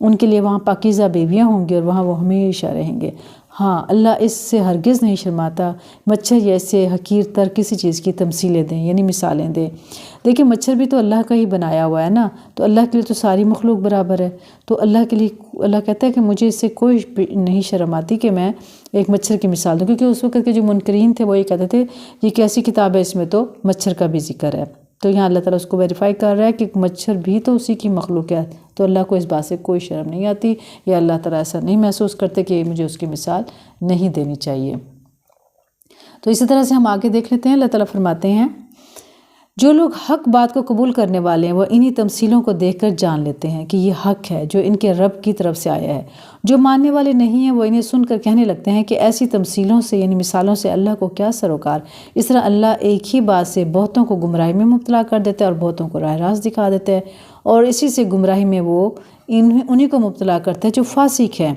ان کے لیے وہاں پاکیزہ بیویاں ہوں گی اور وہاں وہ ہمیشہ رہیں گے۔ ہاں، اللہ اس سے ہرگز نہیں شرماتا مچھر جیسے حقیر تر کسی چیز کی تمثیلیں دیں، یعنی مثالیں دیں۔ دیکھیں مچھر بھی تو اللہ کا ہی بنایا ہوا ہے نا، تو اللہ کے لیے تو ساری مخلوق برابر ہے۔ تو اللہ کے لیے اللہ کہتا ہے کہ مجھے اس سے کوئی نہیں شرم آتی کہ میں ایک مچھر کی مثال دوں، کیونکہ اس وقت کے جو منکرین تھے وہ یہ کہتے تھے یہ کیسی کتاب ہے، اس میں تو مچھر کا بھی ذکر ہے۔ تو یہاں اللہ تعالیٰ اس کو ویریفائی کر رہا ہے کہ مچھر بھی تو اسی کی مخلوق ہے، تو اللہ کو اس بات سے کوئی شرم نہیں آتی، یا اللہ تعالیٰ ایسا نہیں محسوس کرتے کہ مجھے اس کی مثال نہیں دینی چاہیے۔ تو اسی طرح سے ہم آگے دیکھ لیتے ہیں۔ اللہ تعالیٰ فرماتے ہیں جو لوگ حق بات کو قبول کرنے والے ہیں وہ انہی تمثیلوں کو دیکھ کر جان لیتے ہیں کہ یہ حق ہے جو ان کے رب کی طرف سے آیا ہے۔ جو ماننے والے نہیں ہیں وہ انہیں سن کر کہنے لگتے ہیں کہ ایسی تمثیلوں سے یعنی مثالوں سے اللہ کو کیا سروکار۔ اس طرح اللہ ایک ہی بات سے بہتوں کو گمراہی میں مبتلا کر دیتا ہے اور بہتوں کو راہ راست دکھا دیتا ہے، اور اسی سے گمراہی میں وہ انہی کو مبتلا کرتا ہے جو فاسق ہے۔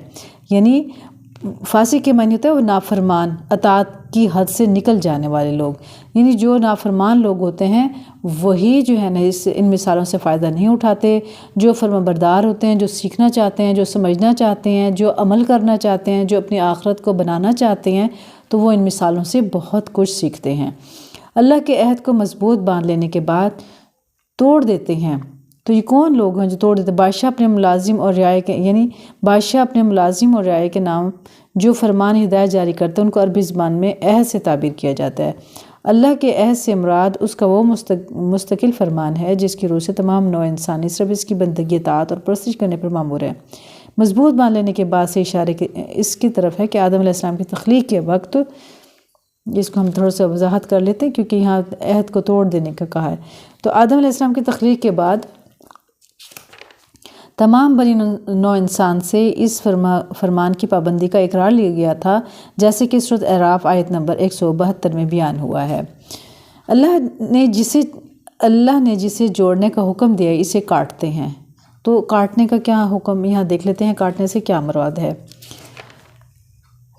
یعنی فاسق کے معنی ہوتا ہے وہ نافرمان، اطاعت کی حد سے نکل جانے والے لوگ، یعنی جو نافرمان لوگ ہوتے ہیں وہی جو ہے نا ان مثالوں سے فائدہ نہیں اٹھاتے۔ جو فرمانبردار ہوتے ہیں، جو سیکھنا چاہتے ہیں، جو سمجھنا چاہتے ہیں، جو عمل کرنا چاہتے ہیں، جو اپنی آخرت کو بنانا چاہتے ہیں، تو وہ ان مثالوں سے بہت کچھ سیکھتے ہیں۔ اللہ کے عہد کو مضبوط باندھ لینے کے بعد توڑ دیتے ہیں۔ تو یہ کون لوگ ہیں جو توڑ دیتے ہیں؟ بادشاہ اپنے ملازم اور رعایا کے یعنی بادشاہ اپنے ملازم اور رعایا کے نام جو فرمان ہدایت جاری کرتے ہیں ان کو عربی زبان میں عہد سے تعبیر کیا جاتا ہے۔ اللہ کے عہد سے مراد اس کا وہ مستقل فرمان ہے جس کی روح سے تمام نوع انسانی صرف اس کی بندگی، اطاعت اور پرستش کرنے پر مامور ہے۔ مضبوط باندھ لینے کے بعد سے اشارے اس کی طرف ہے کہ آدم علیہ السلام کی تخلیق کے وقت، جس کو ہم تھوڑا سا وضاحت کر لیتے ہیں کیونکہ یہاں عہد کو توڑ دینے کا کہا ہے۔ تو آدم علیہ السلام کی تخلیق کے بعد تمام بنی نوع انسان سے اس فرمان کی پابندی کا اقرار لیا گیا تھا، جیسے کہ سورۃ اعراف آیت نمبر 172 میں بیان ہوا ہے۔ اللہ نے جسے جوڑنے کا حکم دیا اسے کاٹتے ہیں۔ تو کاٹنے کا کیا حکم، یہاں دیکھ لیتے ہیں کاٹنے سے کیا مراد ہے۔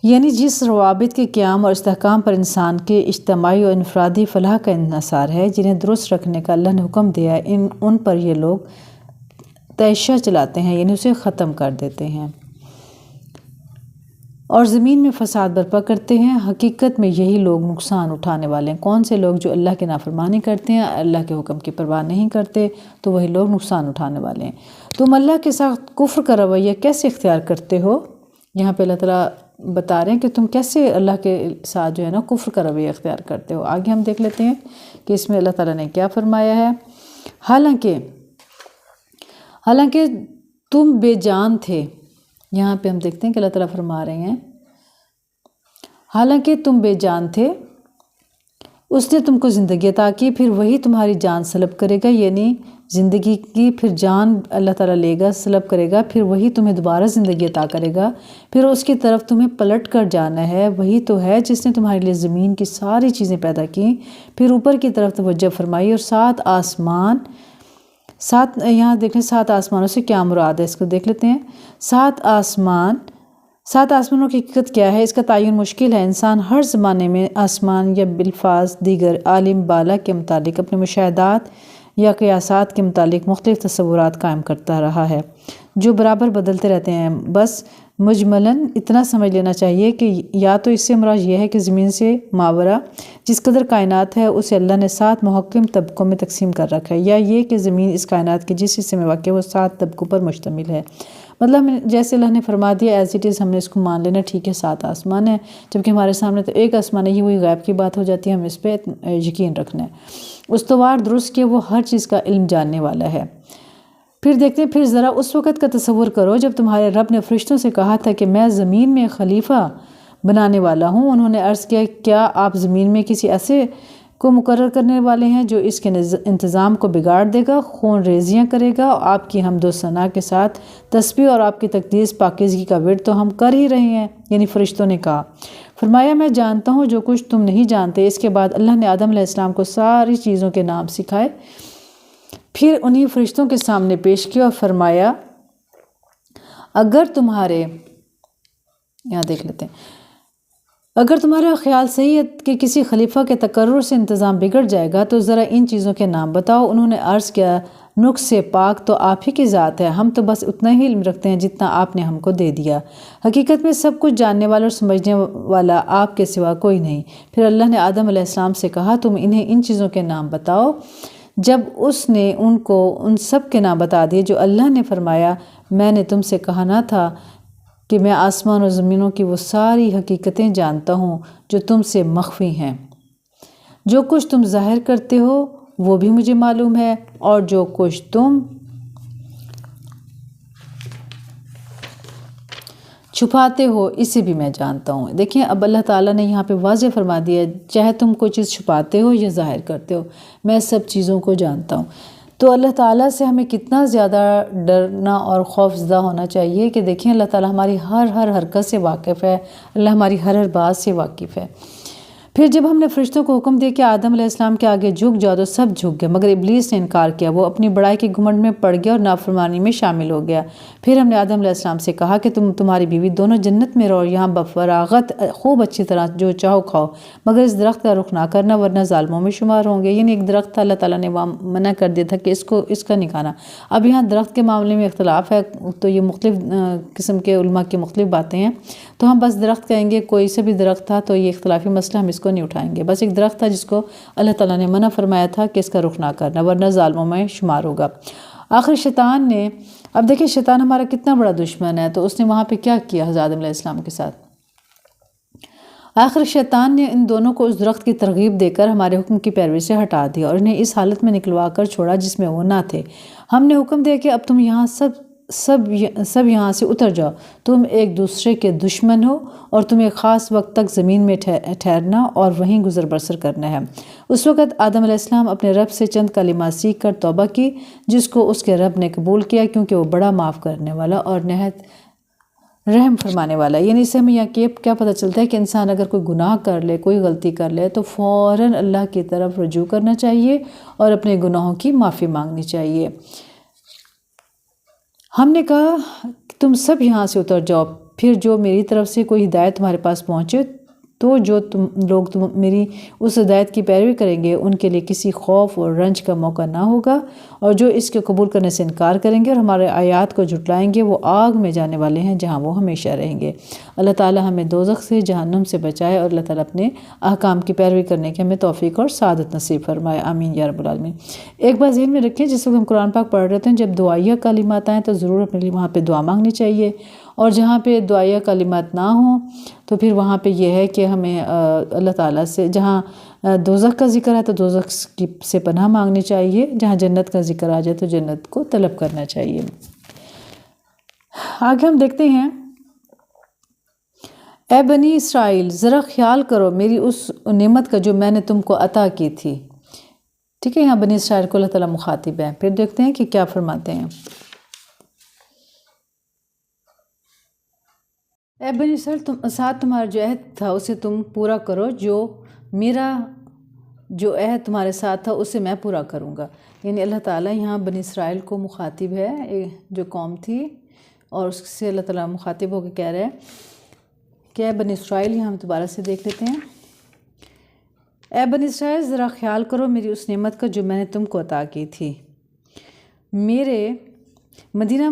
یعنی جس روابط کے قیام اور استحکام پر انسان کے اجتماعی اور انفرادی فلاح کا انحصار ہے، جنہیں درست رکھنے کا اللہ نے حکم دیا ہے، ان پر یہ لوگ تیشہ چلاتے ہیں، یعنی اسے ختم کر دیتے ہیں اور زمین میں فساد برپا کرتے ہیں۔ حقیقت میں یہی لوگ نقصان اٹھانے والے ہیں۔ کون سے لوگ؟ جو اللہ کی نافرمانی کرتے ہیں، اللہ کے حکم کی پرواہ نہیں کرتے، تو وہی لوگ نقصان اٹھانے والے ہیں۔ تم اللہ کے ساتھ کفر کا رویہ کیسے اختیار کرتے ہو؟ یہاں پہ اللہ تعالیٰ بتا رہے ہیں کہ تم کیسے اللہ کے ساتھ جو ہے نا کفر کا رویہ اختیار کرتے ہو۔ آگے ہم دیکھ لیتے ہیں کہ اس میں اللہ تعالیٰ نے کیا فرمایا ہے۔ حالانکہ تم بے جان تھے، یہاں پہ ہم دیکھتے ہیں کہ اللہ تعالیٰ فرما رہے ہیں حالانکہ تم بے جان تھے اس نے تم کو زندگی عطا کی، پھر وہی تمہاری جان سلب کرے گا، یعنی زندگی کی پھر جان اللہ تعالیٰ لے گا، سلب کرے گا، پھر وہی تمہیں دوبارہ زندگی عطا کرے گا، پھر اس کی طرف تمہیں پلٹ کر جانا ہے۔ وہی تو ہے جس نے تمہارے لیے زمین کی ساری چیزیں پیدا کی، پھر اوپر کی طرف توجہ فرمائی اور یہاں دیکھیں 7 آسمانوں سے کیا مراد ہے، اس کو دیکھ لیتے ہیں۔ 7 آسمانوں کی حقیقت کیا ہے، اس کا تعین مشکل ہے۔ انسان ہر زمانے میں آسمان یا بالفاظ دیگر عالم بالا کے متعلق اپنے مشاہدات یا قیاسات کے متعلق مختلف تصورات قائم کرتا رہا ہے جو برابر بدلتے رہتے ہیں۔ بس مجملاً اتنا سمجھ لینا چاہیے کہ یا تو اس سے مراد یہ ہے کہ زمین سے ماورا جس قدر کائنات ہے اسے اللہ نے 7 محکم طبقوں میں تقسیم کر رکھا ہے، یا یہ کہ زمین اس کائنات کے جس حصے میں واقع ہے وہ 7 طبقوں پر مشتمل ہے۔ مطلب جیسے اللہ نے فرما دیا ایز اٹ از ہم نے اس کو مان لینا، ٹھیک ہے 7 آسمان ہیں، جبکہ ہمارے سامنے تو ایک آسمان ہے، یہ وہی غیب کی بات ہو جاتی ہے، ہم اس پہ یقین رکھنا ہے۔ استوار درست کہ وہ ہر چیز کا علم جاننے والا ہے۔ پھر دیکھتے ہیں، پھر ذرا اس وقت کا تصور کرو جب تمہارے رب نے فرشتوں سے کہا تھا کہ میں زمین میں خلیفہ بنانے والا ہوں۔ انہوں نے عرض کیا کیا آپ زمین میں کسی ایسے کو مقرر کرنے والے ہیں جو اس کے انتظام کو بگاڑ دے گا، خون ریزیاں کرے گا، اور آپ کی حمد و ثنا کے ساتھ تسبیح اور آپ کی تقدیس پاکیزگی کا ورد تو ہم کر ہی رہے ہیں۔ یعنی فرشتوں نے کہا، فرمایا میں جانتا ہوں جو کچھ تم نہیں جانتے۔ اس کے بعد اللہ نے آدم علیہ السلام کو ساری چیزوں کے نام سکھائے، پھر انہی فرشتوں کے سامنے پیش کیا اور فرمایا اگر تمہارے یہاں دیکھ لیتے ہیں اگر تمہارا خیال صحیح ہے کہ کسی خلیفہ کے تقرر سے انتظام بگڑ جائے گا تو ذرا ان چیزوں کے نام بتاؤ۔ انہوں نے عرض کیا، نقص سے پاک تو آپ ہی کی ذات ہے، ہم تو بس اتنا ہی علم رکھتے ہیں جتنا آپ نے ہم کو دے دیا۔ حقیقت میں سب کچھ جاننے والا اور سمجھنے والا آپ کے سوا کوئی نہیں۔ پھر اللہ نے آدم علیہ السلام سے کہا، تم انہیں ان چیزوں کے نام بتاؤ۔ جب اس نے ان کو ان سب کے نام بتا دیے جو اللہ نے فرمایا، میں نے تم سے کہا نہ تھا کہ میں آسمان و زمینوں کی وہ ساری حقیقتیں جانتا ہوں جو تم سے مخفی ہیں۔ جو کچھ تم ظاہر کرتے ہو وہ بھی مجھے معلوم ہے، اور جو کچھ تم چھپاتے ہو اسے بھی میں جانتا ہوں۔ دیکھیں اب اللہ تعالیٰ نے یہاں پہ واضح فرما دیا، چاہے تم کوئی چیز چھپاتے ہو یا ظاہر کرتے ہو، میں سب چیزوں کو جانتا ہوں۔ تو اللہ تعالیٰ سے ہمیں کتنا زیادہ ڈرنا اور خوف زدہ ہونا چاہیے کہ دیکھیں اللہ تعالیٰ ہماری ہر حرکت سے واقف ہے، اللہ ہماری ہر بات سے واقف ہے۔ پھر جب ہم نے فرشتوں کو حکم دیا کہ آدم علیہ السلام کے آگے جھک جاؤ تو سب جھک گئے، مگر ابلیس نے انکار کیا، وہ اپنی بڑائی کے گھمنڈ میں پڑ گیا اور نافرمانی میں شامل ہو گیا۔ پھر ہم نے آدم علیہ السلام سے کہا کہ تمہاری بیوی دونوں جنت میں رہو اور یہاں بفراغت خوب اچھی طرح جو چاہو کھاؤ، مگر اس درخت کا رخ نہ کرنا ورنہ ظالموں میں شمار ہوں گے۔ یعنی ایک درخت تھا، اللہ تعالیٰ نے منع کر دیا تھا کہ اس کا نہیں کھانا۔ اب یہاں درخت کے معاملے میں اختلاف ہے، تو یہ مختلف قسم کے علماء کی مختلف باتیں ہیں، تو ہم بس درخت کہیں گے، کوئی سے بھی درخت تھا تو یہ اختلافی مسئلہ ہم اس کو نہیں اٹھائیں گے۔ بس ایک درخت تھا جس کو اللہ تعالیٰ نے منع فرمایا تھا کہ اس کا رخ نہ کرنا ورنہ ظالموں میں شمار ہوگا۔ آخر شیطان نے، اب دیکھیں شیطان ہمارا کتنا بڑا دشمن ہے، تو اس نے وہاں پہ کیا کیا حضرت آدم علیہ السلام کے ساتھ؟ آخر شیطان نے ان دونوں کو اس درخت کی ترغیب دے کر ہمارے حکم کی پیروی سے ہٹا دیا اور انہیں اس حالت میں نکلوا کر چھوڑا جس میں وہ نہ تھے۔ ہم نے حکم دیا کہ اب تم یہاں سب یہاں سے اتر جاؤ، تم ایک دوسرے کے دشمن ہو اور تمہیں خاص وقت تک زمین میں ٹھہرنا اور وہیں گزر بسر کرنا ہے۔ اس وقت آدم علیہ السلام اپنے رب سے چند کلمات سیکھ کر توبہ کی، جس کو اس کے رب نے قبول کیا کیونکہ وہ بڑا معاف کرنے والا اور نہایت رحم فرمانے والا ہے۔ یعنی اس سے ہمیں یہاں کیا پتہ چلتا ہے کہ انسان اگر کوئی گناہ کر لے، کوئی غلطی کر لے تو فوراً اللہ کی طرف رجوع کرنا چاہیے اور اپنے گناہوں کی معافی مانگنی چاہیے۔ ہم نے کہا کہ تم سب یہاں سے اتر جاؤ، پھر جو میری طرف سے کوئی ہدایت تمہارے پاس پہنچے تو جو لوگ میری اس ہدایت کی پیروی کریں گے ان کے لیے کسی خوف اور رنج کا موقع نہ ہوگا، اور جو اس کے قبول کرنے سے انکار کریں گے اور ہمارے آیات کو جھٹلائیں گے وہ آگ میں جانے والے ہیں جہاں وہ ہمیشہ رہیں گے۔ اللہ تعالیٰ ہمیں دوزخ سے، جہنم سے بچائے، اور اللہ تعالیٰ اپنے احکام کی پیروی کرنے کی ہمیں توفیق اور سعادت نصیب فرمائے، آمین یا رب العالمین۔ ایک بات ذہن میں رکھیں، جس وقت ہم قرآن پاک پڑھ رہے ہیں جب دعائیہ کلمات آئیں تو ضرور اپنے لیے وہاں پہ دعا مانگنی چاہیے، اور جہاں پہ دعائیہ کلمات نہ ہوں تو پھر وہاں پہ یہ ہے کہ ہمیں اللہ تعالیٰ سے، جہاں دوزخ کا ذکر ہے تو دوزخ سے پناہ مانگنی چاہیے، جہاں جنت کا ذکر آ جائے تو جنت کو طلب کرنا چاہیے۔ آگے ہم دیکھتے ہیں، اے بنی اسرائیل ذرا خیال کرو میری اس نعمت کا جو میں نے تم کو عطا کی تھی۔ ٹھیک ہے، یہاں بنی اسرائیل کو اللہ تعالیٰ مخاطب ہے۔ پھر دیکھتے ہیں کہ کیا فرماتے ہیں۔ اے بنی اسرائیل ساتھ تمہارا جو عہد تھا اسے تم پورا کرو، جو میرا جو عہد تمہارے ساتھ تھا اسے میں پورا کروں گا۔ یعنی اللہ تعالیٰ یہاں بنی اسرائیل کو مخاطب ہے، جو قوم تھی، اور اس سے اللہ تعالیٰ مخاطب ہو کے کہہ رہے ہیں کہ اے بنی اسرائیل، یہاں ہم دوبارہ سے دیکھ لیتے ہیں، اے بنی اسرائیل ذرا خیال کرو میری اس نعمت کا جو میں نے تم کو عطا کی تھی۔ میرے مدینہ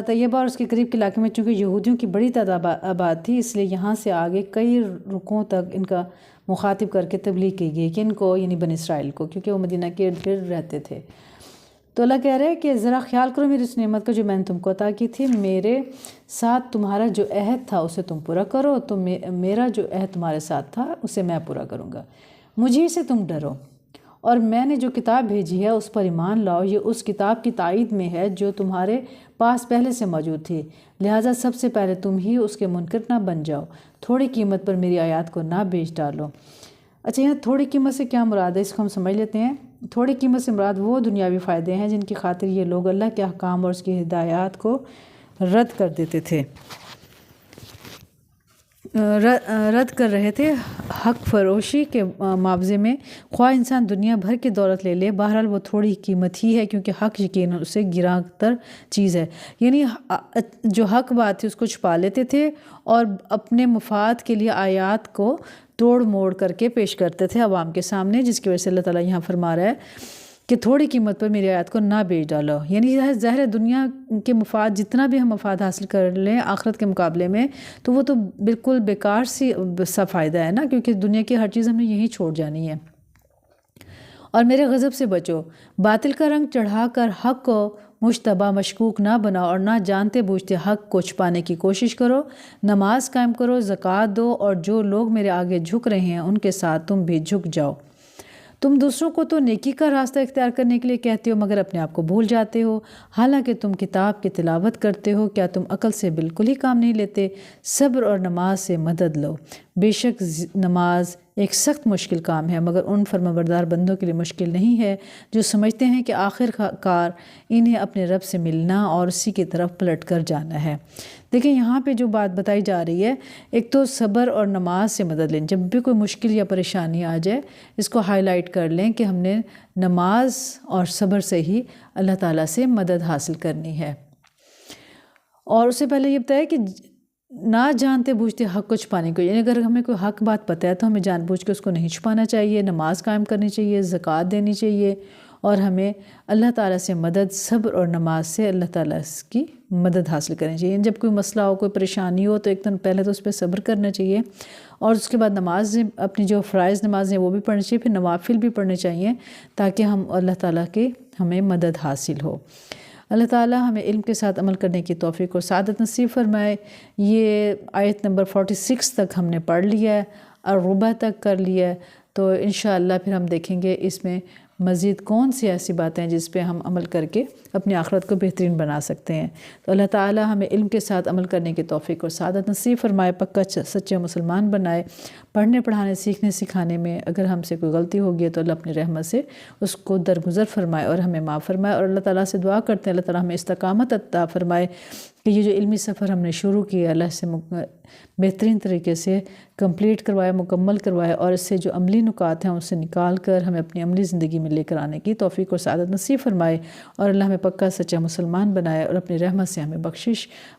طیبہ اور اس کے قریب کے علاقے میں چونکہ یہودیوں کی بڑی تعداد آباد تھی، اس لیے یہاں سے آگے کئی رکوعوں تک ان کا مخاطب کر کے تبلیغ کی گئی کہ ان کو، یعنی بنی اسرائیل کو، کیونکہ وہ مدینہ کے ارد گرد رہتے تھے۔ تو اللہ کہہ رہے ہیں کہ ذرا خیال کرو میری اس نعمت کا جو میں نے تم کو عطا کی تھی، میرے ساتھ تمہارا جو عہد تھا اسے تم پورا کرو، تو میرا جو عہد تمہارے ساتھ تھا اسے میں پورا کروں گا۔ مجھے سے تم ڈرو، اور میں نے جو کتاب بھیجی ہے اس پر ایمان لاؤ، یہ اس کتاب کی تائید میں ہے جو تمہارے پاس پہلے سے موجود تھی، لہٰذا سب سے پہلے تم ہی اس کے منکر نہ بن جاؤ، تھوڑی قیمت پر میری آیات کو نہ بیچ ڈالو۔ اچھا، یہاں تھوڑی قیمت سے کیا مراد ہے، اس کو ہم سمجھ لیتے ہیں۔ تھوڑی قیمت سے مراد وہ دنیاوی فائدے ہیں جن کی خاطر یہ لوگ اللہ کے احکام اور اس کی ہدایات کو رد کر دیتے تھے۔ رد کر رہے تھے حق فروشی کے معاوضے میں خواہ انسان دنیا بھر کی دولت لے لے، بہرحال وہ تھوڑی قیمت ہی ہے، کیونکہ حق یقیناً اسے گراں تر چیز ہے۔ یعنی جو حق بات تھی اس کو چھپا لیتے تھے اور اپنے مفاد کے لیے آیات کو توڑ موڑ کر کے پیش کرتے تھے عوام کے سامنے، جس کی وجہ سے اللہ تعالیٰ یہاں فرما رہا ہے کہ تھوڑی قیمت پر میری آیات کو نہ بیچ ڈالو۔ یعنی ظاہر ہے دنیا کے مفاد، جتنا بھی ہم مفاد حاصل کر لیں آخرت کے مقابلے میں، تو وہ تو بالکل بیکار سا فائدہ ہے نا، کیونکہ دنیا کی ہر چیز ہم نے یہیں چھوڑ جانی ہے۔ اور میرے غضب سے بچو، باطل کا رنگ چڑھا کر حق کو مشتبہ مشکوک نہ بناؤ، اور نہ جانتے بوجھتے حق کو چھپانے کی کوشش کرو۔ نماز قائم کرو، زکوٰۃ دو، اور جو لوگ میرے آگے جھک رہے ہیں ان کے ساتھ تم بھی جھک جاؤ۔ تم دوسروں کو تو نیکی کا راستہ اختیار کرنے کے لیے کہتے ہو، مگر اپنے آپ کو بھول جاتے ہو، حالانکہ تم کتاب کی تلاوت کرتے ہو۔ کیا تم عقل سے بالکل ہی کام نہیں لیتے؟ صبر اور نماز سے مدد لو۔ بے شک نماز ایک سخت مشکل کام ہے، مگر ان فرمانبردار بندوں کے لیے مشکل نہیں ہے جو سمجھتے ہیں کہ آخر کار انہیں اپنے رب سے ملنا اور اسی کی طرف پلٹ کر جانا ہے۔ دیکھیں یہاں پہ جو بات بتائی جا رہی ہے، ایک تو صبر اور نماز سے مدد لیں۔ جب بھی کوئی مشکل یا پریشانی آ جائے، اس کو ہائی لائٹ کر لیں کہ ہم نے نماز اور صبر سے ہی اللہ تعالیٰ سے مدد حاصل کرنی ہے۔ اور اس سے پہلے یہ بتایا کہ نہ جانتے بوجھتے حق کو چھپانے کو، یعنی اگر ہمیں کوئی حق بات پتہ ہے تو ہمیں جان بوجھ کے اس کو نہیں چھپانا چاہیے، نماز قائم کرنی چاہیے، زکوٰۃ دینی چاہیے، اور ہمیں اللہ تعالیٰ سے مدد، صبر اور نماز سے اللہ تعالیٰ کی مدد حاصل کرنی چاہیے۔ جب کوئی مسئلہ ہو، کوئی پریشانی ہو، تو ایک دن پہلے تو اس پہ صبر کرنا چاہیے، اور اس کے بعد نماز، اپنی جو فرائض نمازیں ہیں وہ بھی پڑھنی چاہیے، پھر نوافل بھی پڑھنے چاہیے، تاکہ ہم اللہ تعالیٰ کی ہمیں مدد حاصل ہو۔ اللہ تعالیٰ ہمیں علم کے ساتھ عمل کرنے کی توفیق اور سعادت نصیب فرمائے۔ یہ آیت نمبر 46 تک ہم نے پڑھ لیا ہے، الربا تک کر لیا ہے، تو انشاءاللہ پھر ہم دیکھیں گے اس میں مزید کون سی ایسی باتیں ہیں جس پہ ہم عمل کر کے اپنی آخرت کو بہترین بنا سکتے ہیں۔ تو اللہ تعالیٰ ہمیں علم کے ساتھ عمل کرنے کی توفیق اور سعادت نصیب فرمائے، پکا سچے مسلمان بنائے۔ پڑھنے پڑھانے، سیکھنے سکھانے میں اگر ہم سے کوئی غلطی ہوگی ہے تو اللہ اپنی رحمت سے اس کو درگزر فرمائے اور ہمیں معاف فرمائے۔ اور اللہ تعالیٰ سے دعا کرتے ہیں اللہ تعالیٰ ہمیں استقامت عطا فرمائے کہ یہ جو علمی سفر ہم نے شروع کیا، اللہ سے بہترین طریقے سے کمپلیٹ کروائے، مکمل کروائے، اور اس سے جو عملی نکات ہیں ان سے نکال کر ہمیں اپنی عملی زندگی میں لے کر آنے کی توفیق اور سعادت نصیب فرمائے، اور اللہ ہمیں پکا سچا مسلمان بنائے اور اپنی رحمت سے ہمیں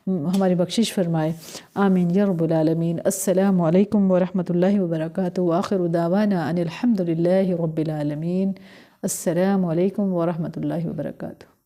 ہماری بخشش فرمائے۔ آمین یا رب العالمین۔ السلام علیکم ورحمۃ اللہ وبرکاتہ، وآخر دعوانا ان الحمد للہ رب العالمین۔ السلام علیکم ورحمۃ اللہ وبرکاتہ۔